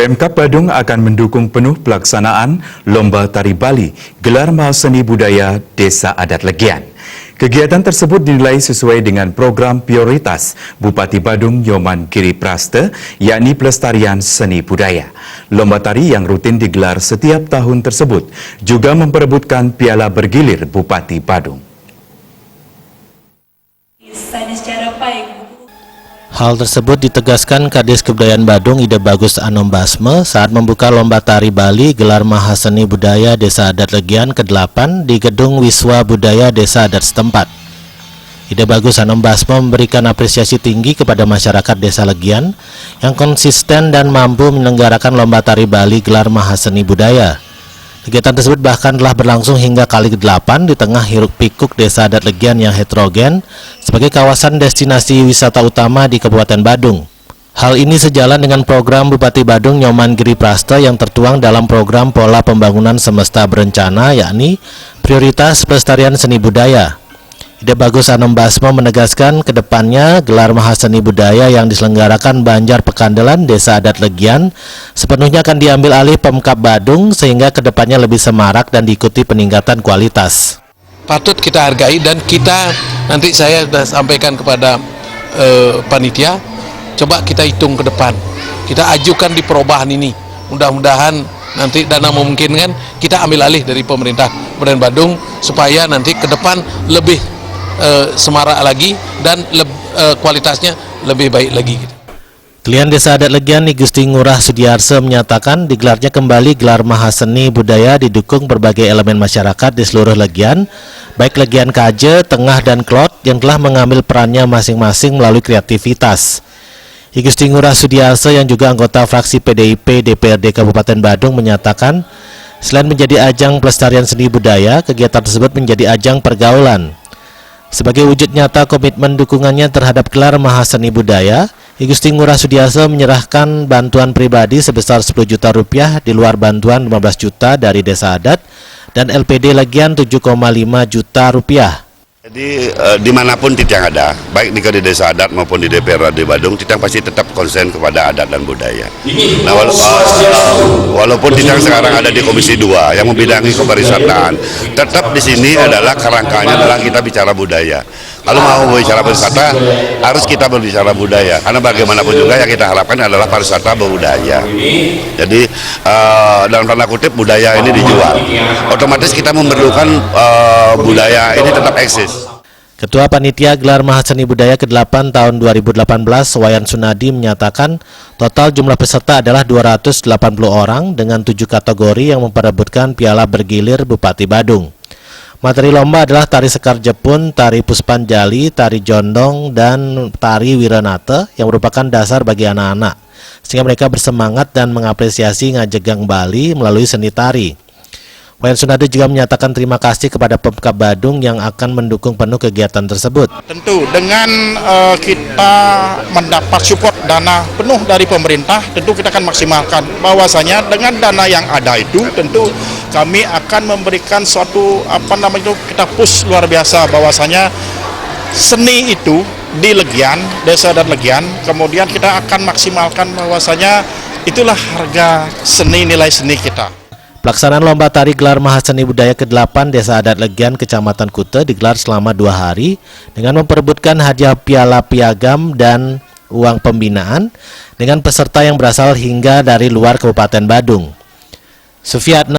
Pemkab Badung akan mendukung penuh pelaksanaan Lomba Tari Bali, Gelar Mahaseni Budaya Desa Adat Legian. Kegiatan tersebut dinilai sesuai dengan program prioritas Bupati Badung Nyoman Giripraste, yakni pelestarian seni budaya. Lomba tari yang rutin digelar setiap tahun tersebut juga memperebutkan piala bergilir Bupati Badung. Hal tersebut ditegaskan Kadis Kebudayaan Badung Ide Bagus Anom Basme saat membuka Lomba Tari Bali Gelar Mahaseni Budaya Desa Adat Legian ke-8 di Gedung Wiswa Budaya Desa Adat setempat. Ide Bagus Anom Basme memberikan apresiasi tinggi kepada masyarakat Desa Legian yang konsisten dan mampu menyelenggarakan Lomba Tari Bali Gelar Mahaseni Budaya. Kegiatan tersebut bahkan telah berlangsung hingga kali ke-8 di tengah hiruk-pikuk Desa Adat Legian yang heterogen sebagai kawasan destinasi wisata utama di Kabupaten Badung. Hal ini sejalan dengan program Bupati Badung Nyoman Giripraste yang tertuang dalam program Pola Pembangunan Semesta Berencana, yakni Prioritas Pelestarian Seni Budaya. Ide Bagus Anom Basme menegaskan ke depannya Gelar Mahaseni Budaya yang diselenggarakan Banjar Pekandelan Desa Adat Legian sepenuhnya akan diambil alih Pemkab Badung sehingga ke depannya lebih semarak dan diikuti peningkatan kualitas. Patut kita hargai dan kita nanti saya sudah sampaikan kepada panitia, coba kita hitung ke depan, kita ajukan di perubahan ini, mudah-mudahan nanti dana memungkinkan kita ambil alih dari pemerintah Kabupaten Badung supaya nanti ke depan lebih semarak lagi dan kualitasnya lebih baik lagi. Klien Desa Adat Legian Gusti Ngurah Sudiarse menyatakan digelarnya kembali Gelar Mahaseni Budaya didukung berbagai elemen masyarakat di seluruh Legian, baik Legian Kaje, Tengah, dan Klot yang telah mengambil perannya masing-masing melalui kreativitas. Gusti Ngurah Sudiarse yang juga anggota fraksi PDIP DPRD Kabupaten Badung menyatakan, selain menjadi ajang pelestarian seni budaya, kegiatan tersebut menjadi ajang pergaulan. Sebagai wujud nyata komitmen dukungannya terhadap Gelar Mahaseni Budaya, Gusti Ngurah Sudiarse menyerahkan bantuan pribadi sebesar 10 juta rupiah di luar bantuan 15 juta dari Desa Adat dan LPD Legian 7,5 juta rupiah. Jadi dimanapun Titiang ada, baik di Desa Adat maupun di DPRD Badung, Titiang pasti tetap konsen kepada adat dan budaya. Nah, walaupun Titiang sekarang ada di Komisi 2 yang membidangi kepariwisataan, tetap di sini adalah kerangkanya adalah kita bicara budaya. Kalau mau bicara pariwisata, harus kita berbicara budaya. Karena bagaimanapun juga yang kita harapkan adalah pariwisata berbudaya. Jadi dalam tanda kutip budaya ini dijual. Otomatis kita memerlukan budaya ini tetap eksis. Ketua Panitia Gelar Mahaseni Budaya ke-8 tahun 2018, Wayan Sunadi menyatakan total jumlah peserta adalah 280 orang dengan 7 kategori yang memperebutkan piala bergilir Bupati Badung. Materi lomba adalah tari Sekar Jepun, tari Puspanjali, tari Jondong, dan tari Wiranata yang merupakan dasar bagi anak-anak, sehingga mereka bersemangat dan mengapresiasi Ngajegang Bali melalui seni tari. Wayan Sunadi juga menyatakan terima kasih kepada Pemkab Badung yang akan mendukung penuh kegiatan tersebut. Tentu dengan kita mendapat support dana penuh dari pemerintah, tentu kita akan maksimalkan bahwasanya dengan dana yang ada itu tentu kami akan memberikan suatu kita push luar biasa bahwasanya seni itu di Legian, Desa Adat Legian, kemudian kita akan maksimalkan bahwasanya itulah harga seni, nilai seni kita. Pelaksanaan Lomba Tari Gelar Mahaseni Budaya ke-8 Desa Adat Legian Kecamatan Kute digelar selama 2 hari dengan memperebutkan hadiah piala piagam dan uang pembinaan dengan peserta yang berasal hingga dari luar Kabupaten Badung. Sufiatna